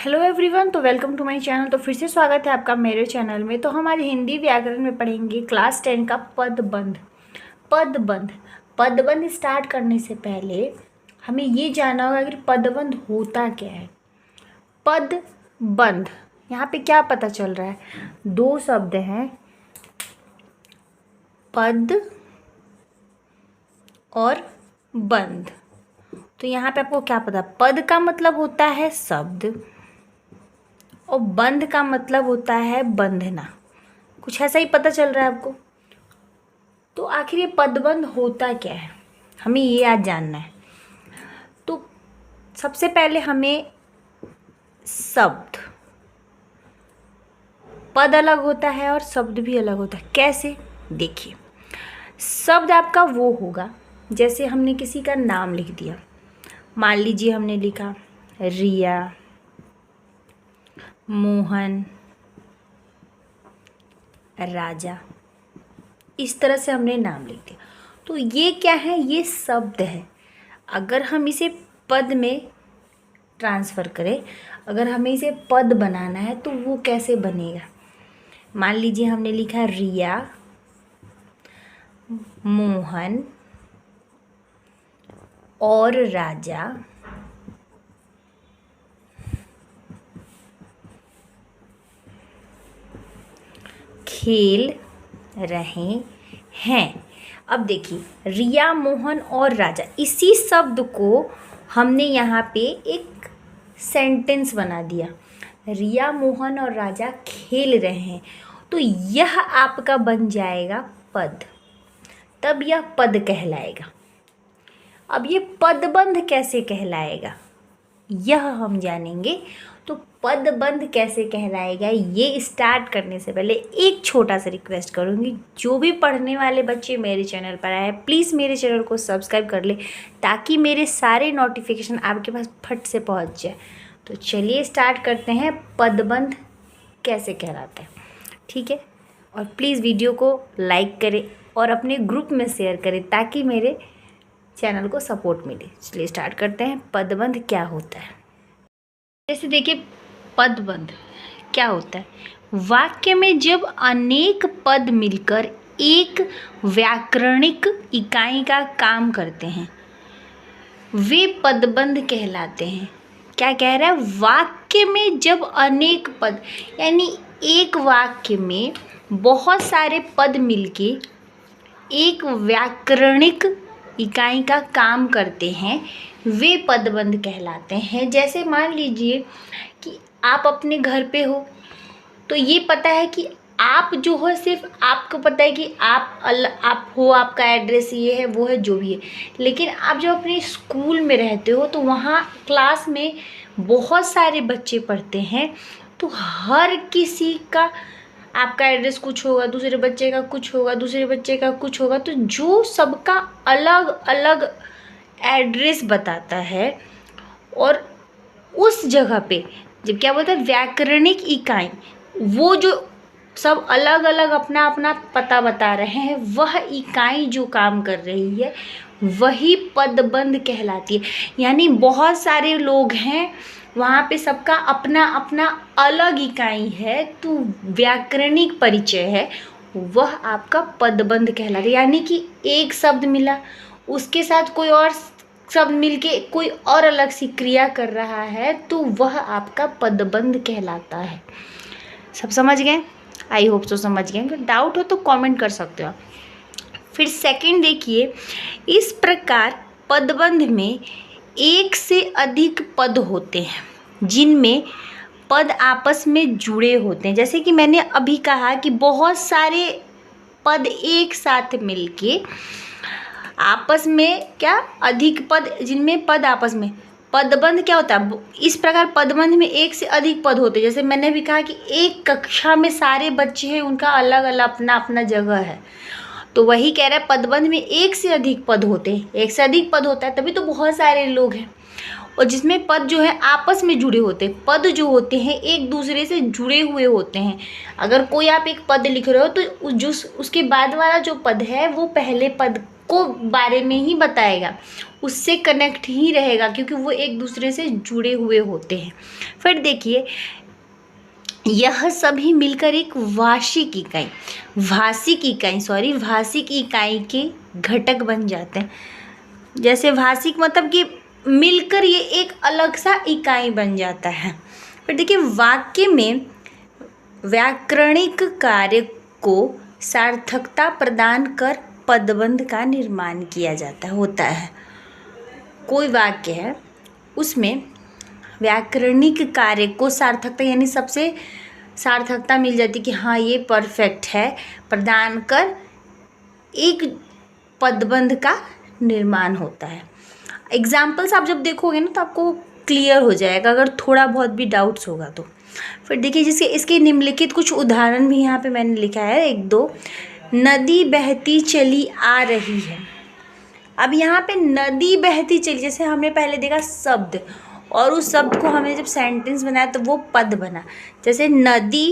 Hello everyone, तो welcome to my channel. तो फिर से स्वागत है आपका मेरे चैनल में। तो हमारे हिंदी व्याकरण में पढ़ेंगे क्लास 10 का पदबंध। पदबंध स्टार्ट करने से पहले हमें ये जानना होगा कि पदबंध होता क्या है। पदबंध, यहाँ पे क्या पता चल रहा है, दो शब्द हैं, पद और बंध। तो यहाँ पे आपको क्या पता, पद का मतलब होता है शब्द और बंध का मतलब होता है बंधना। कुछ ऐसा ही पता चल रहा है आपको। तो आखिर ये पदबंध होता क्या है, हमें ये आज जानना है। तो सबसे पहले हमें शब्द, पद अलग होता है और शब्द भी अलग होता है। कैसे, देखिए, शब्द आपका वो होगा जैसे हमने किसी का नाम लिख दिया। मान लीजिए हमने लिखा रिया, मोहन, राजा, इस तरह से हमने नाम लिख दिया। तो ये क्या है, ये शब्द है। अगर हम इसे पद में ट्रांसफ़र करें, अगर हमें इसे पद बनाना है तो वो कैसे बनेगा। मान लीजिए हमने लिखा रिया, मोहन और राजा खेल रहे हैं। अब देखिए, रिया, मोहन और राजा, इसी शब्द को हमने यहाँ पे एक सेंटेंस बना दिया। रिया, मोहन और राजा खेल रहे हैं, तो यह आपका बन जाएगा पद। तब यह पद कहलाएगा। अब ये पदबंध कैसे कहलाएगा, यह हम जानेंगे। तो पदबंध कैसे कहलाएगा, ये स्टार्ट करने से पहले एक छोटा सा रिक्वेस्ट करूँगी, जो भी पढ़ने वाले बच्चे मेरे चैनल पर आए हैं, प्लीज़ मेरे चैनल को सब्सक्राइब कर ले, ताकि मेरे सारे नोटिफिकेशन आपके पास फट से पहुंच जाए। तो चलिए स्टार्ट करते हैं, पदबंध कैसे कहलाता है, ठीक है। और प्लीज़ वीडियो को लाइक करें और अपने ग्रुप में शेयर करें, ताकि मेरे चैनल को सपोर्ट मिले। चलिए स्टार्ट करते हैं, पदबंध क्या होता है। जैसे देखिए, पदबंध क्या होता है, वाक्य में जब अनेक पद मिलकर एक व्याकरणिक इकाई का काम करते हैं, वे पदबंध कहलाते हैं। क्या कह रहा है, वाक्य में जब अनेक पद, यानी एक वाक्य में बहुत सारे पद मिलके एक व्याकरणिक इकाई का काम करते हैं, वे पदबंध कहलाते हैं। जैसे मान लीजिए कि आप अपने घर पे हो, तो ये पता है कि आप जो हो, सिर्फ आपको पता है कि आप हो, आपका एड्रेस ये है वो है जो भी है। लेकिन आप जब अपने स्कूल में रहते हो, तो वहाँ क्लास में बहुत सारे बच्चे पढ़ते हैं, तो हर किसी का आपका एड्रेस कुछ होगा, दूसरे बच्चे का कुछ होगा, दूसरे बच्चे का कुछ होगा। तो जो सबका अलग अलग एड्रेस बताता है, और उस जगह पे जब क्या बोलते हैं व्याकरणिक इकाई, वो जो सब अलग अलग अपना अपना पता बता रहे हैं, वह इकाई जो काम कर रही है वही पदबंध कहलाती है। यानी बहुत सारे लोग हैं, वहाँ पे सबका अपना अपना अलग इकाई है, तो व्याकरणिक परिचय है, वह आपका पदबंध कहलाता है। यानी कि एक शब्द मिला, उसके साथ कोई और शब्द मिलके कोई और अलग सी क्रिया कर रहा है, तो वह आपका पदबंध कहलाता है। सब समझ गए? आई होप तो समझ गए। अगर डाउट हो तो कमेंट कर सकते हो आप। फिर सेकंड देखिए, इस प्रकार पदबंध में एक से अधिक पद होते हैं जिनमें पद आपस में जुड़े होते हैं। जैसे कि मैंने अभी कहा कि बहुत सारे पद एक साथ मिलके आपस में क्या, अधिक पद, जिनमें पद आपस में, पदबंध क्या होता है, इस प्रकार पदबंध में एक से अधिक पद होते हैं। जैसे मैंने भी कहा कि एक कक्षा में सारे बच्चे हैं, उनका अलग अलग अपना अपना जगह है, तो वही कह रहा है पदबंध में एक से अधिक पद होते हैं। एक से अधिक पद होता है तभी तो बहुत सारे लोग हैं, और जिसमें पद जो है आपस में जुड़े होते हैं। पद जो होते हैं एक दूसरे से जुड़े हुए होते हैं। अगर कोई आप एक पद लिख रहे हो, तो जो उसके बाद वाला जो पद है वो पहले पद उसको बारे में ही बताएगा, उससे कनेक्ट ही रहेगा, क्योंकि वो एक दूसरे से जुड़े हुए होते हैं। फिर देखिए, यह सभी मिलकर एक भाषिक इकाई के घटक बन जाते हैं। जैसे भाषिक मतलब कि मिलकर ये एक अलग सा इकाई बन जाता है। फिर देखिए, वाक्य में व्याकरणिक कार्य को सार्थकता प्रदान कर पदबंध का निर्माण किया होता है। कोई वाक्य है, उसमें व्याकरणिक कार्य को सार्थकता यानी सबसे सार्थकता मिल जाती कि हाँ ये परफेक्ट है, प्रदान कर एक पदबंध का निर्माण होता है। एग्जाम्पल्स आप जब देखोगे ना तो आपको क्लियर हो जाएगा, अगर थोड़ा बहुत भी डाउट्स होगा तो। फिर देखिए, जिसके इसके निम्नलिखित कुछ उदाहरण भी यहाँ पे मैंने लिखा है, 1-2। नदी बहती चली आ रही है। अब यहाँ पे नदी बहती चली, जैसे हमने पहले देखा शब्द, और उस शब्द को हमने जब सेंटेंस बनाया तो वो पद बना। जैसे नदी,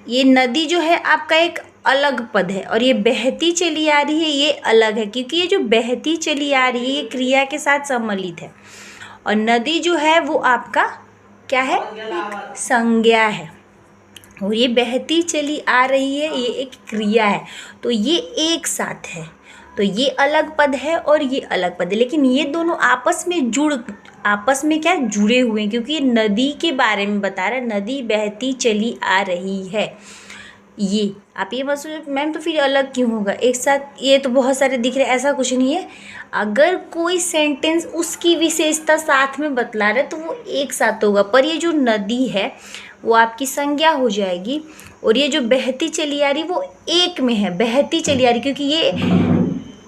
ये नदी जो है आपका एक अलग पद है, और ये बहती चली आ रही है ये अलग है, क्योंकि ये जो बहती चली आ रही है ये क्रिया के साथ सम्मिलित है, और नदी जो है वो आपका क्या है, एक संज्ञा है, और ये बहती चली आ रही है ये एक क्रिया है। तो ये एक साथ है, तो ये अलग पद है और ये अलग पद है, लेकिन ये दोनों आपस में क्या जुड़े हुए हैं, क्योंकि ये नदी के बारे में बता रहा है, नदी बहती चली आ रही है। ये आप ये मत सोचो मैम तो फिर अलग क्यों होगा, एक साथ ये तो बहुत सारे दिख रहे, ऐसा कुछ नहीं है। अगर कोई सेंटेंस उसकी विशेषता साथ में बतला रहा है तो वो एक साथ होगा, पर ये जो नदी है वो आपकी संज्ञा हो जाएगी, और ये जो बहती चली आ रही वो एक में है, बहती चली आ रही, क्योंकि ये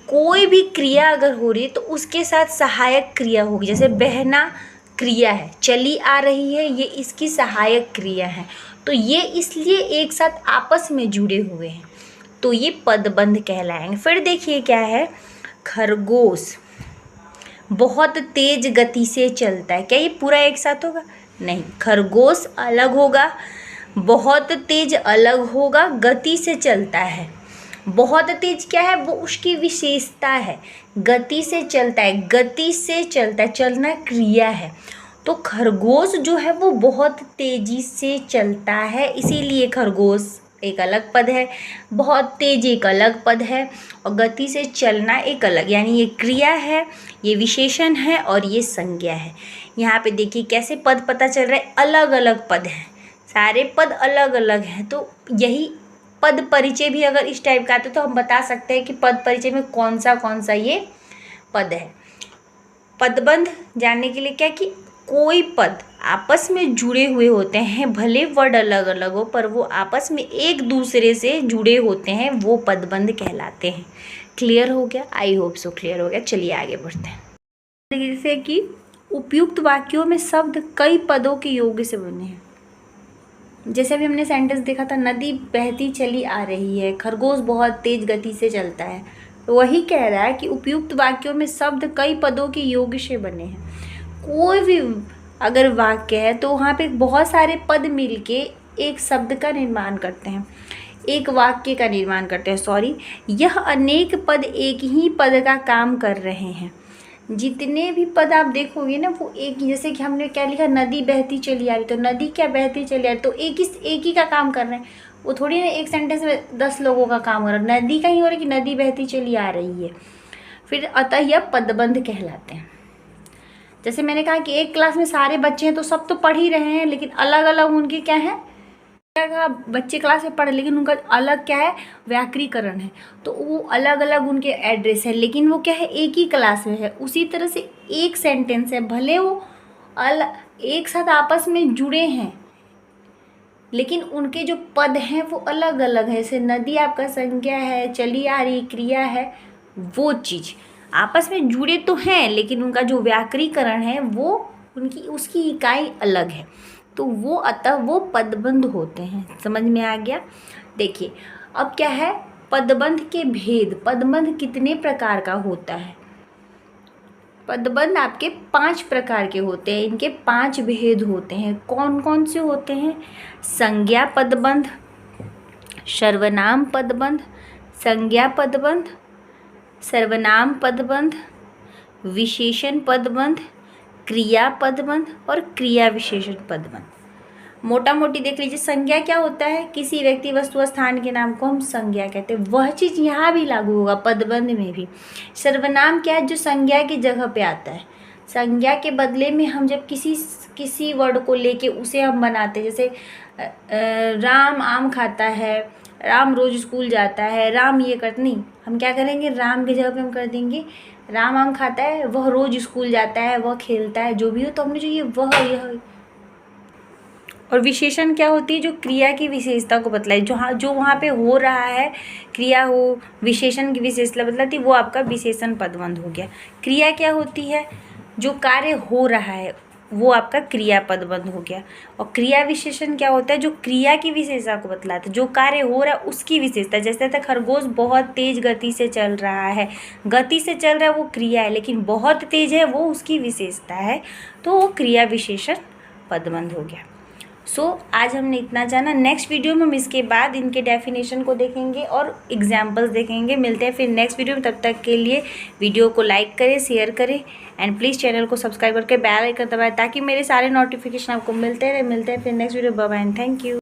कोई भी क्रिया अगर हो रही है तो उसके साथ सहायक क्रिया होगी। जैसे बहना क्रिया है, चली आ रही है ये इसकी सहायक क्रिया है, तो ये इसलिए एक साथ आपस में जुड़े हुए हैं, तो ये पदबंध कहलाएंगे। फिर देखिए क्या है, खरगोश बहुत तेज गति से चलता है, क्या ये पूरा एक साथ होगा, नहीं, खरगोश अलग होगा, बहुत तेज अलग होगा, गति से चलता है। बहुत तेज क्या है, वो उसकी विशेषता है, गति से चलता है, गति से चलता है, चलना क्रिया है, तो खरगोश जो है वो बहुत तेजी से चलता है, इसीलिए खरगोश एक अलग पद है, बहुत तेज एक अलग पद है, और गति से चलना एक अलग, यानी ये क्रिया है, ये विशेषण है और ये संज्ञा है। यहाँ पे देखिए कैसे पद पता चल रहा है, अलग अलग पद हैं, सारे पद अलग अलग हैं, तो यही पद परिचय भी अगर इस टाइप का आता तो हम बता सकते हैं कि पद परिचय में कौन सा ये पद है। पदबंध जानने के लिए क्या कि कोई पद आपस में जुड़े हुए होते हैं, भले वर्ड अलग अलग हो पर वो आपस में एक दूसरे से जुड़े होते हैं, वो पदबंध कहलाते हैं। क्लियर हो गया? आई होप सो क्लियर हो गया। चलिए आगे बढ़ते हैं। जैसे कि उपयुक्त वाक्यों में शब्द कई पदों के योग से बने हैं। जैसे अभी हमने सेंटेंस देखा था, नदी बहती चली आ रही है, खरगोश बहुत तेज गति से चलता है, तो वही कह रहा है कि उपयुक्त वाक्यों में शब्द कई पदों के योग से बने हैं। कोई भी अगर वाक्य है तो वहाँ पे बहुत सारे पद मिलके एक शब्द का निर्माण करते हैं, एक वाक्य का निर्माण करते हैं। यह अनेक पद एक ही पद का काम कर रहे हैं। जितने भी पद आप देखोगे ना वो एक, जैसे कि हमने क्या लिखा, नदी बहती चली आ रही, तो नदी क्या बहती चली आ रही, तो एक ही का काम कर रहे हैं, वो थोड़ी ना एक सेंटेंस में 10 लोगों का काम हो रहा है। नदी का ही हो रहा है कि नदी बहती चली आ रही है, फिर अतः यह पदबंध कहलाते हैं। जैसे मैंने कहा कि एक क्लास में सारे बच्चे हैं तो सब तो पढ़ ही रहे हैं, लेकिन अलग अलग उनके क्या है, क्या कहा, बच्चे क्लास में पढ़े लेकिन उनका अलग क्या है, व्याकरीकरण है, तो वो अलग अलग उनके एड्रेस है, लेकिन वो क्या है, एक ही क्लास में है। उसी तरह से एक सेंटेंस है, भले वो एक साथ आपस में जुड़े हैं लेकिन उनके जो पद हैं वो अलग अलग है। जैसे नदी आपका संज्ञा है, चली आ रही क्रिया है, वो चीज़ आपस में जुड़े तो हैं लेकिन उनका जो व्याकरीकरण है वो उसकी इकाई अलग है, तो वो अतः वो पदबंध होते हैं। समझ में आ गया? देखिए अब क्या है, पदबंध के भेद। पदबंध कितने प्रकार का होता है? पदबंध आपके 5 प्रकार के होते हैं, इनके 5 भेद होते हैं। कौन कौन से होते हैं? संज्ञा पदबंध, सर्वनाम पदबंध, संज्ञा पदबंध, सर्वनाम पदबंध, विशेषण पदबंध, क्रिया पदबंध और क्रिया विशेषण पदबंध। मोटा मोटी देख लीजिए, संज्ञा क्या होता है? किसी व्यक्ति वस्तु स्थान के नाम को हम संज्ञा कहते हैं। वह चीज़ यहाँ भी लागू होगा, पदबंध में भी। सर्वनाम क्या है? जो संज्ञा की जगह पे आता है। संज्ञा के बदले में हम जब किसी वर्ड को लेके उसे हम बनाते हैं, जैसे राम आम खाता है, राम रोज स्कूल जाता है, राम ये करता नहीं, हम क्या करेंगे? राम की जगह पे हम कर देंगे राम आम खाता है, वह रोज स्कूल जाता है, वह खेलता है, जो भी हो। तो हमने जो ये वह यह। और विशेषण क्या होती है? जो क्रिया की विशेषता को बतलाए, जो वहाँ पे हो रहा है, क्रिया हो, विशेषण की विशेषता बतलाती, वो आपका विशेषण पदबंध हो गया। क्रिया क्या होती है? जो कार्य हो रहा है, वो आपका क्रिया पदबंध हो गया। और क्रिया विशेषण क्या होता है? जो क्रिया की विशेषता को बतलाता है, जो कार्य हो रहा है उसकी विशेषता। जैसे तक खरगोश बहुत तेज गति से चल रहा है, गति से चल रहा है वो क्रिया है, लेकिन बहुत तेज है वो उसकी विशेषता है, तो वो क्रिया विशेषण पदबंध हो गया। आज हमने इतना जाना। नेक्स्ट वीडियो में हम इसके बाद इनके डेफिनेशन को देखेंगे और एग्जाम्पल्स देखेंगे। मिलते हैं फिर नेक्स्ट वीडियो में। तब तक के लिए वीडियो को लाइक करें, शेयर करें एंड प्लीज़ चैनल को सब्सक्राइब करके बेल आइकन दबाएं, ताकि मेरे सारे नोटिफिकेशन आपको मिलते हैं फिर next video. Bye bye and thank you.